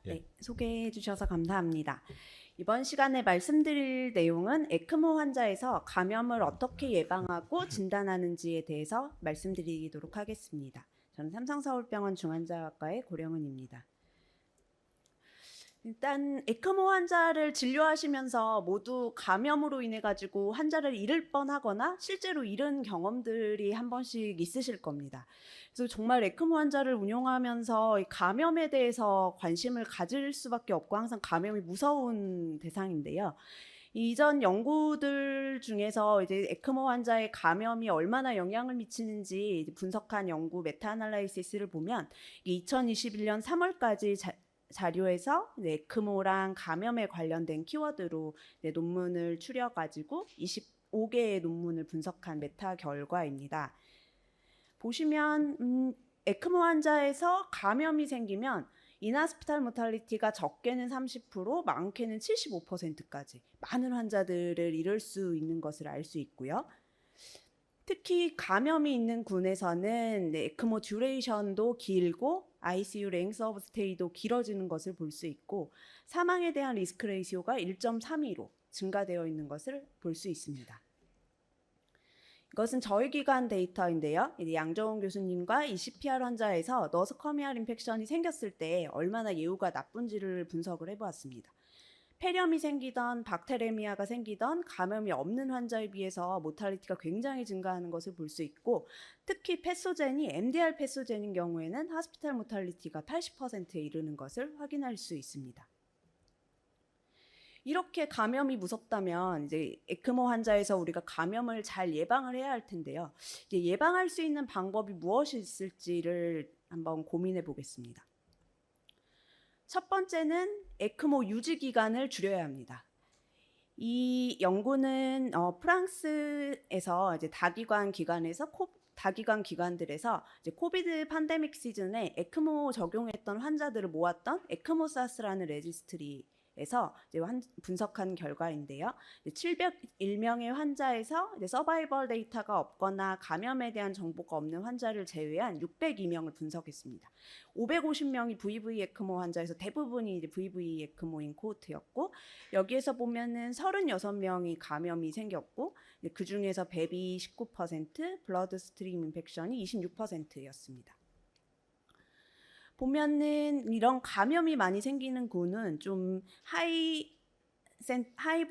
네, 소개해 주셔서 감사합니다. 이번 시간에 말씀드릴 내용은 에크모 환자에서 감염을 어떻게 예방하고 진단하는지에 대해서 말씀드리도록 하겠습니다. 저는 삼성서울병원 중환자과의 고령은입니다. 일단 에크모 환자를 진료하시면서 모두 감염으로 인해 가지고 환자를 잃을 뻔하거나 실제로 잃은 경험들이 한 번씩 있으실 겁니다. 그래서 정말 에크모 환자를 운용하면서 감염에 대해서 관심을 가질 수밖에 없고 항상 감염이 무서운 대상인데요. 이전 연구들 중에서 이제 에크모 환자의 감염이 얼마나 영향을 미치는지 분석한 연구 메타아날라이시스를 보면 2021년 3월까지 자료에서 에크모랑 감염에 관련된 키워드로 논문을 추려가지고 25개의 논문을 분석한 메타 결과입니다. 보시면 에크모 환자에서 감염이 생기면 인하스피탈 모탈리티가 적게는 30%, 많게는 75%까지 많은 환자들을 잃을 수 있는 것을 알 수 있고요. 특히 감염이 있는 군에서는 에크모 듀레이션도 길고 ICU 랭스 오브 스테이도 길어지는 것을 볼 수 있고 사망에 대한 리스크 레이시오가 1.32로 증가되어 있는 것을 볼 수 있습니다. 이것은 저희 기관 데이터인데요. 양정훈 교수님과 이 CPR 환자에서 너스커미알 인펙션이 생겼을 때 얼마나 예후가 나쁜지를 분석을 해보았습니다. 폐렴이 생기던 박테레미아가 생기던 감염이 없는 환자에 비해서 모탈리티가 굉장히 증가하는 것을 볼 수 있고 특히 패소젠이 MDR 패소젠인 경우에는 하스피탈 모탈리티가 80%에 이르는 것을 확인할 수 있습니다. 이렇게 감염이 무섭다면 이제 에크모 환자에서 우리가 감염을 잘 예방을 해야 할 텐데요. 이제 예방할 수 있는 방법이 무엇이 있을지를 한번 고민해 보겠습니다. 첫 번째는 에크모 유지 기간을 줄여야 합니다. 이 연구는 프랑스에서 이제 다기관 기관들에서 이제 코비드 팬데믹 시즌에 에크모 적용했던 환자들을 모았던 에크모사스라는 레지스트리에서 이제 분석한 결과인데요. 701명의 환자에서 이제 서바이벌 데이터가 없거나 감염에 대한 정보가 없는 환자를 제외한 602명을 분석했습니다. 550명이 VV 에크모 환자에서 대부분이 이제 VV 에크모인 코호트였고 여기에서 보면은 36명이 감염이 생겼고 그 중에서 배비 19%, 블러드 스트림 인펙션이 26%였습니다. 보면은 이런 감염이 많이 생기는 군은 좀 하이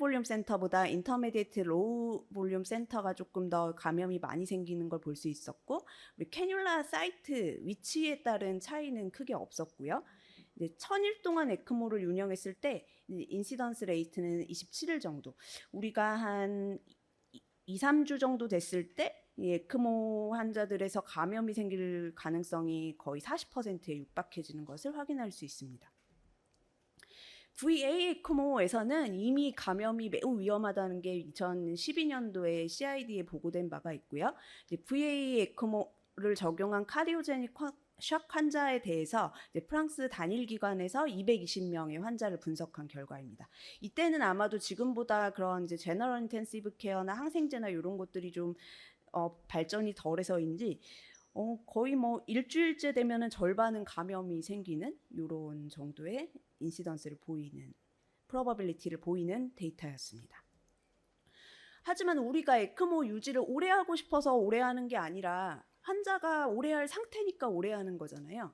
볼륨 센터보다 인터미디에이트 로우 볼륨 센터가 조금 더 감염이 많이 생기는 걸 볼 수 있었고 우리 캐뉼라 사이트 위치에 따른 차이는 크게 없었고요. 이제 1000일 동안 에크모를 운영했을 때 인시던스 레이트는 27일 정도. 우리가 한 2, 3주 정도 됐을 때 에크모 환자들에서 감염이 생길 가능성이 거의 40%에 육박해지는 것을 확인할 수 있습니다. VA 에크모에서는 이미 감염이 매우 위험하다는 게 2012년도에 CID에 보고된 바가 있고요. VA 에크모를 적용한 카디오제닉 샥 환자에 대해서 프랑스 단일 기관에서 220명의 환자를 분석한 결과입니다. 이때는 아마도 지금보다 그런 이제 제너럴 인텐시브 케어나 항생제나 이런 것들이 좀 발전이 덜해서인지 거의 뭐 일주일째 되면은 절반은 감염이 생기는 이런 정도의 인시던스를 보이는 프로버빌리티를 보이는 데이터였습니다. 하지만 우리가 에크모 유지를 오래 하고 싶어서 오래 하는 게 아니라 환자가 오래 할 상태니까 오래 하는 거잖아요.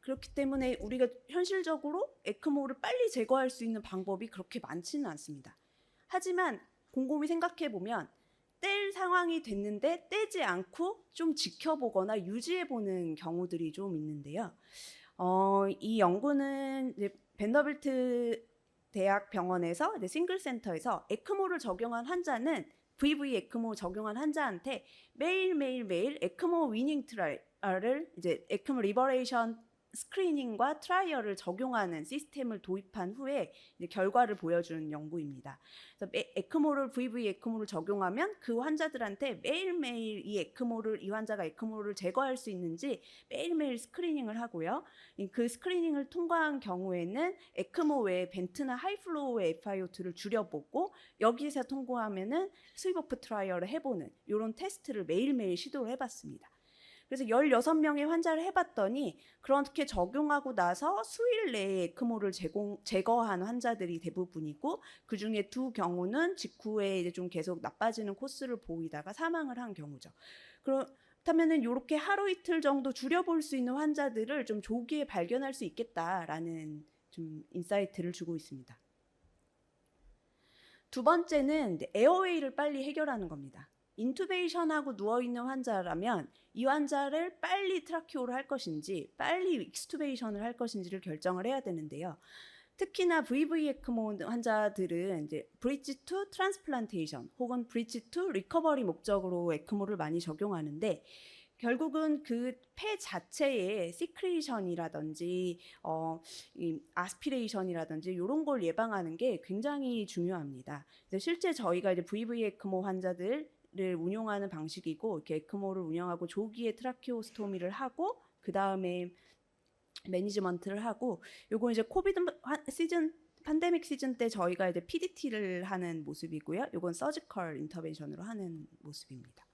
그렇기 때문에 우리가 현실적으로 에크모를 빨리 제거할 수 있는 방법이 그렇게 많지는 않습니다. 하지만 곰곰이 생각해 보면 뗄 상황이 됐는데 떼지 않고 좀 지켜보거나 유지해보는 경우들이 좀 있는데요. 이 연구는 이제 벤더빌트 대학 병원에서 싱글 센터에서 에크모를 적용한 환자는 VV 에크모 적용한 환자한테 매일 에크모 위닝 트라이얼을 이제 에크모 리버레이션 스크리닝과 트라이얼을 적용하는 시스템을 도입한 후에 이제 결과를 보여준 연구입니다. 그래서 에크모를 VV 에크모를 적용하면 그 환자들한테 매일매일 이 환자가 에크모를 제거할 수 있는지 매일매일 스크리닝을 하고요. 그 스크리닝을 통과한 경우에는 에크모 외에 벤트나 하이플로우의 FiO2를 줄여보고 여기에서 통과하면은 스위버프 트라이얼을 해보는 이런 테스트를 매일매일 시도를 해봤습니다. 그래서 16명의 환자를 해봤더니 그렇게 적용하고 나서 수일 내에 에크모를 제거한 환자들이 대부분이고, 그중에 2경우는 직후에 이제 좀 계속 나빠지는 코스를 보이다가 사망을 한 경우죠. 그렇다면은 이렇게 하루 이틀 정도 줄여볼 수 있는 환자들을 좀 조기에 발견할 수 있겠다라는 좀 인사이트를 주고 있습니다. 두 번째는 에어웨이를 빨리 해결하는 겁니다. 인투베이션하고 누워있는 환자라면 이 환자를 빨리 트라키오를 할 것인지 빨리 익스투베이션을 할 것인지를 결정을 해야 되는데요. 특히나 VV 에크모 환자들은 이제 브릿지 투 트랜스플란테이션 혹은 브릿지 투 리커버리 목적으로 에크모를 많이 적용하는데, 결국은 그 폐 자체의 시크리션이라든지 이 아스피레이션이라든지 이런 걸 예방하는 게 굉장히 중요합니다. 그래서 실제 저희가 이제 VV 에크모 환자들을 운용하는 방식이고, 이렇게 에크모를 운영하고 조기에 트라키오스토미를 하고 그 다음에 매니지먼트를 하고, 요거 이제 코비드 시즌 팬데믹 시즌 때 저희가 이제 PDT를 하는 모습이고요. 요건 서지컬 인터벤션으로 하는 모습입니다.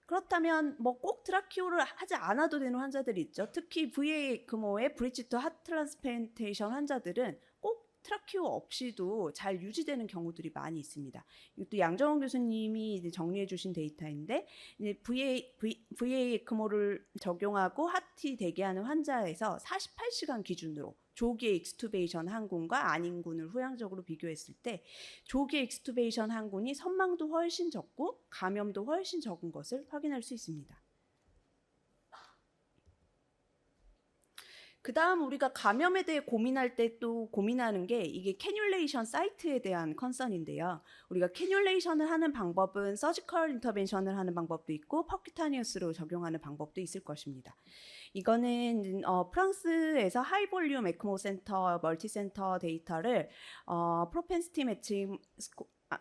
그렇다면 뭐 꼭 트라키오를 하지 않아도 되는 환자들이 있죠. 특히 VA 에크모의 브릿지 투 하트 트랜스플란테이션 환자들은 꼭 트라키오 없이도 잘 유지되는 경우들이 많이 있습니다. 이것도 양정원 교수님이 이제 정리해 주신 데이터인데, 이제 VA 에크모를 적용하고 하트 대기하는 환자에서 48시간 기준으로 조기 익스투베이션 항군과 안인군을 후양적으로 비교했을 때 조기 익스투베이션 항군이 선망도 훨씬 적고 감염도 훨씬 적은 것을 확인할 수 있습니다. 그 다음 우리가 감염에 대해 고민할 때 또 고민하는 게 이게 캐뉼레이션 사이트에 대한 컨선인데요. 우리가 캐뉼레이션을 하는 방법은 서지컬 인터벤션을 하는 방법도 있고 퍼큐타니어스로 적용하는 방법도 있을 것입니다. 이거는 프랑스에서 하이볼륨 에크모 센터 멀티센터 데이터를 프로펜시티 매칭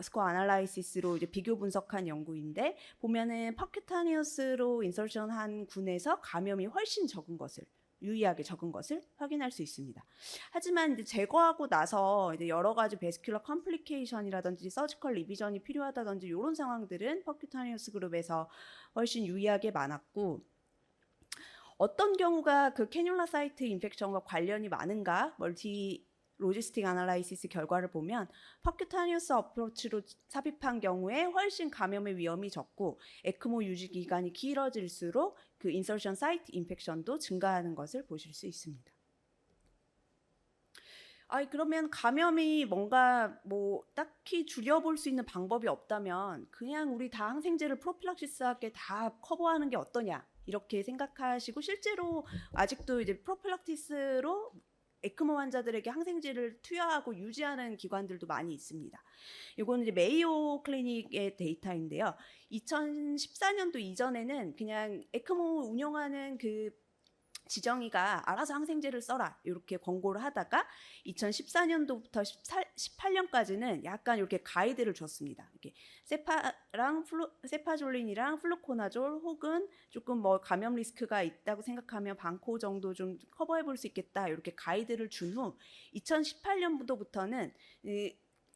스코어 아날라이시스로 이제 비교 분석한 연구인데, 보면은 퍼큐타니어스로 인설션한 군에서 감염이 훨씬 적은 것을, 유의하게 적은 것을 확인할 수 있습니다. 하지만 이제 제거하고 나서 이제 여러 가지 베스큘러 컴플리케이션이라든지 서지컬 리비전이 필요하다든지 이런 상황들은 퍼큐타니어스 그룹에서 훨씬 유의하게 많았고, 어떤 경우가 그 캐뉼라 사이트 인펙션과 관련이 많은가 멀티 로지스틱 아날라이시스 결과를 보면 퍼큐타니어스 어프로치로 삽입한 경우에 훨씬 감염의 위험이 적고 에크모 유지 기간이 길어질수록 그 인설션 사이트 인펙션도 증가하는 것을 보실 수 있습니다. 그러면 감염이 뭔가 뭐 딱히 줄여볼 수 있는 방법이 없다면 그냥 우리 다 항생제를 프로필락시스하게 다 커버하는 게 어떠냐 이렇게 생각하시고, 실제로 아직도 이제 프로필락시스로 에크모 환자들에게 항생제를 투여하고 유지하는 기관들도 많이 있습니다. 이거는 이제 메이오 클리닉의 데이터인데요. 2014년도 이전에는 그냥 에크모 운영하는 그 지정의가 알아서 항생제를 써라 이렇게 권고를 하다가 2014년도부터 18년까지는 약간 이렇게 가이드를 줬습니다. 이렇게 세파졸린이랑 플루코나졸 혹은 조금 뭐 감염 리스크가 있다고 생각하면 방코 정도 좀 커버해 볼 수 있겠다 이렇게 가이드를 준 후 2018년부터는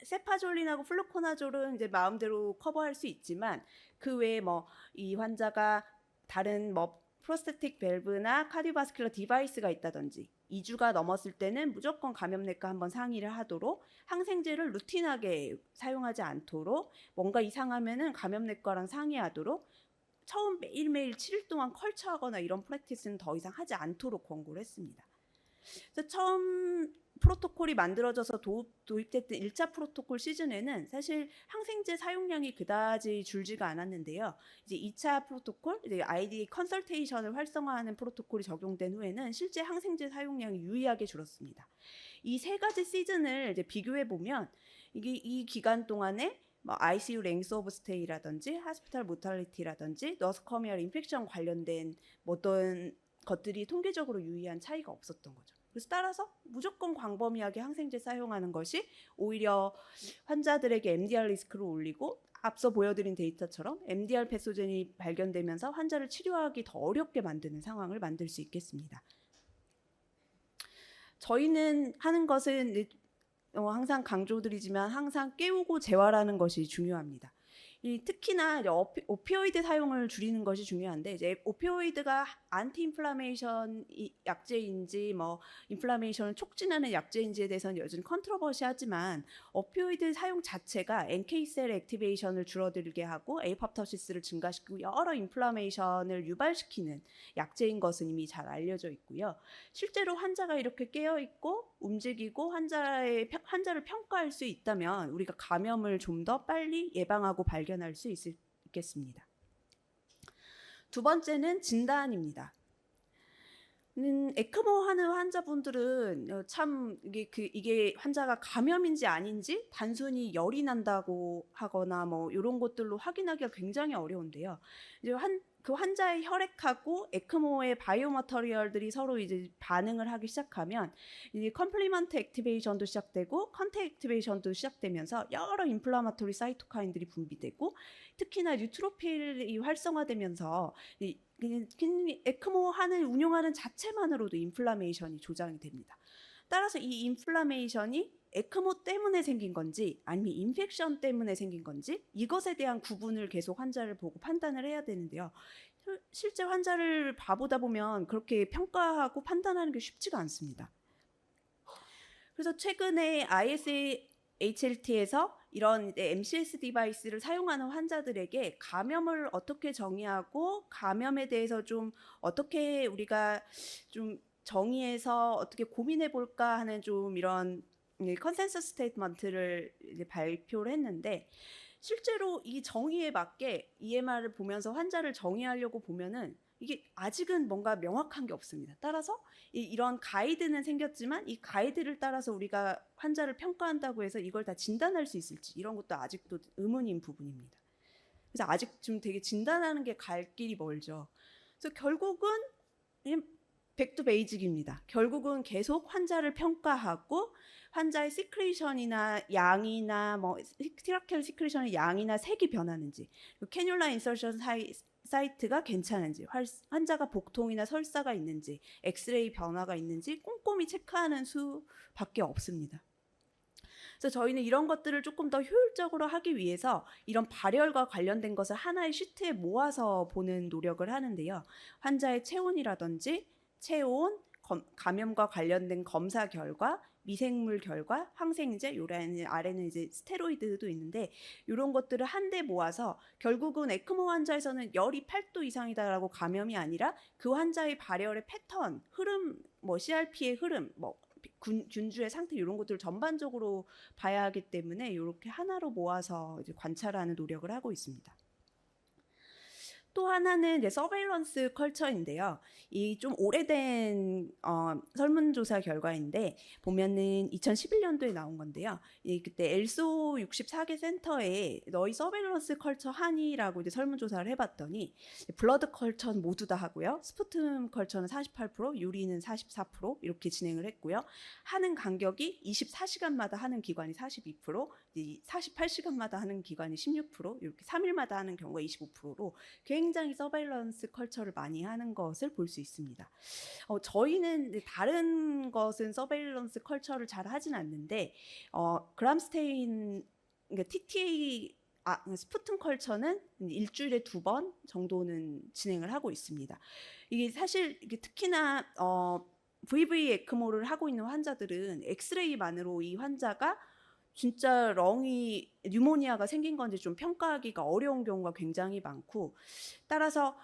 세파졸린하고 플루코나졸은 이제 마음대로 커버할 수 있지만 그 외에 뭐 이 환자가 다른 뭐 프로스테틱 밸브나 카디오바스큘러 디바이스가 있다든지 2주가 넘었을 때는 무조건 감염내과 한번 상의를 하도록, 항생제를 루틴하게 사용하지 않도록, 뭔가 이상하면은 감염내과랑 상의하도록, 처음 매일매일 7일 동안 컬처하거나 이런 프랙티스는 더 이상 하지 않도록 권고를 했습니다. 그래서 처음 프로토콜이 만들어져서 도입됐던 1차 프로토콜 시즌에는 사실 항생제 사용량이 그다지 줄지가 않았는데요. 이제 2차 프로토콜, 이제 ID 컨설테이션을 활성화하는 프로토콜이 적용된 후에는 실제 항생제 사용량이 유의하게 줄었습니다. 이 세 가지 시즌을 이제 비교해 보면 이 기간 동안에 뭐 ICU 랭스 오브 스테이라든지 하스피탈 모탈리티라든지 너스커미얼 인펙션 관련된 어떤 것들이 통계적으로 유의한 차이가 없었던 거죠. 그래서 따라서 무조건 광범위하게 항생제 사용하는 것이 오히려 환자들에게 MDR 리스크를 올리고, 앞서 보여드린 데이터처럼 MDR 패소젠이 발견되면서 환자를 치료하기 더 어렵게 만드는 상황을 만들 수 있겠습니다. 저희는 하는 것은 항상 강조드리지만 항상 깨우고 재활하는 것이 중요합니다. 특히나 이제 오피오이드 사용을 줄이는 것이 중요한데 이제 오피오이드가 안티인플라메이션 약제인지 뭐 인플라메이션을 촉진하는 약제인지에 대해서는 여전히 컨트로버시하지만 오피오이드 사용 자체가 NK셀 액티베이션을 줄어들게 하고 에이팝토시스를 증가시키고 여러 인플라메이션을 유발시키는 약제인 것은 이미 잘 알려져 있고요. 실제로 환자가 이렇게 깨어 있고 움직이고 환자를 평가할 수 있다면 우리가 감염을 좀 더 빨리 예방하고 발견할 수 있겠습니다. 두 번째는 진단입니다. 에크모 하는 환자분들은 참 이게 환자가 감염인지 아닌지 단순히 열이 난다고 하거나 뭐 이런 것들로 확인하기가 굉장히 어려운데요. 이제 그 환자의 혈액하고 에크모의 바이오머터리얼들이 서로 이제 반응을 하기 시작하면 이제 컴플리먼트 액티베이션도 시작되고 컨택 액티베이션도 시작되면서 여러 인플라마토리 사이토카인들이 분비되고 특히나 뉴트로필이 활성화되면서 에크모 운용하는 자체만으로도 인플라메이션이 조장이 됩니다. 따라서 이 인플라메이션이 에크모 때문에 생긴 건지 아니면 인펙션 때문에 생긴 건지 이것에 대한 구분을 계속 환자를 보고 판단을 해야 되는데요. 실제 환자를 봐보다 보면 그렇게 평가하고 판단하는 게 쉽지가 않습니다. 그래서 최근에 ISHLT에서 이런 MCS 디바이스를 사용하는 환자들에게 감염을 어떻게 정의하고 감염에 대해서 좀 어떻게 우리가 좀 정의해서 어떻게 고민해 볼까 하는 좀 이런 컨센서스 스테이트먼트를 발표를 했는데 실제로 이 정의에 맞게 EMR을 보면서 환자를 정의하려고 보면은 이게 아직은 뭔가 명확한 게 없습니다. 따라서 이런 가이드는 생겼지만 이 가이드를 따라서 우리가 환자를 평가한다고 해서 이걸 다 진단할 수 있을지 이런 것도 아직도 의문인 부분입니다. 그래서 아직 좀 되게 진단하는 게 갈 길이 멀죠. 그래서 결국은 백투 베이직입니다. 결국은 계속 환자를 평가하고 환자의 시크레이션이나 양이나 뭐 티라켈 시크레이션의 양이나 색이 변하는지 캐뉼라 인서션 사이트가 괜찮은지 환자가 복통이나 설사가 있는지 엑스레이 변화가 있는지 꼼꼼히 체크하는 수밖에 없습니다. 그래서 저희는 이런 것들을 조금 더 효율적으로 하기 위해서 이런 발열과 관련된 것을 하나의 시트에 모아서 보는 노력을 하는데요. 환자의 체온이라든지 체온, 감염과 관련된 검사 결과, 미생물 결과, 항생제, 아래는 이제 스테로이드도 있는데 이런 것들을 한데 모아서 결국은 에크모 환자에서는 열이 8도 이상이다라고 감염이 아니라 그 환자의 발열의 패턴, 흐름, 뭐 CRP의 흐름, 뭐 균주의 상태 이런 것들을 전반적으로 봐야 하기 때문에 이렇게 하나로 모아서 이제 관찰하는 노력을 하고 있습니다. 또 하나는 이제 서베일런스 컬처인데요. 이 좀 오래된 설문조사 결과인데 보면은 2011년도에 나온 건데요. 그때 엘소 64개 센터에 너희 서베일런스 컬처 하니라고 이제 설문조사를 해봤더니 블러드 컬처는 모두 다 하고요. 스푸tum 컬처는 48%, 유리는 44% 이렇게 진행을 했고요. 하는 간격이 24시간마다 하는 기관이 42%, 48시간마다 하는 기관이 16%, 이렇게 3일마다 하는 경우가 25%로 굉장히 서베일런스 컬처를 많이 하는 것을 볼 수 있습니다. 저희는 다른 것은 서베일런스 컬처를 잘 하진 않는데 그람스테인 그러니까 TTA 스푸tum 컬처는 일주일에 2번 정도는 진행을 하고 있습니다. 이게 사실 특히나 VV 에크모를 하고 있는 환자들은 엑스레이만으로 이 환자가 진짜 렁이 뉴모니아가 생긴 건지 좀 평가하기가 어려운 경우가 굉장히 많고 따라서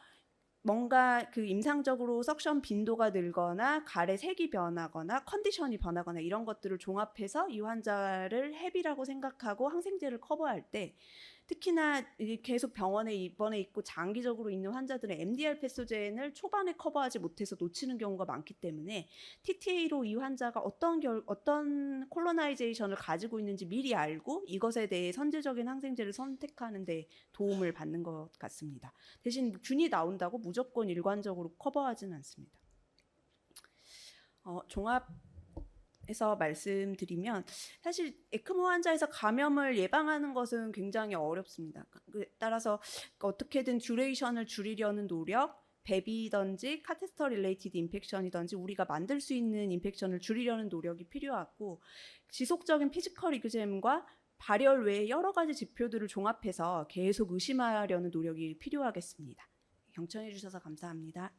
뭔가 그 임상적으로 석션 빈도가 늘거나 갈의 색이 변하거나 컨디션이 변하거나 이런 것들을 종합해서 이 환자를 헤비라고 생각하고 항생제를 커버할 때 특히나 계속 병원에 입원해 있고 장기적으로 있는 환자들은 MDR 패소젠을 초반에 커버하지 못해서 놓치는 경우가 많기 때문에 TTA로 이 환자가 어떤 콜로나이제이션을 가지고 있는지 미리 알고 이것에 대해 선제적인 항생제를 선택하는 데 도움을 받는 것 같습니다. 대신 균이 나온다고 무조건 일관적으로 커버하지는 않습니다. 종합해서 말씀드리면 사실 에크모 환자에서 감염을 예방하는 것은 굉장히 어렵습니다. 따라서 어떻게든 듀레이션을 줄이려는 노력, 베비든지 카테스터 릴레이티드 인펙션이든지 우리가 만들 수 있는 인펙션을 줄이려는 노력이 필요하고 지속적인 피지컬 이그잼과 발열 외에 여러 가지 지표들을 종합해서 계속 의심하려는 노력이 필요하겠습니다. 경청해 주셔서 감사합니다.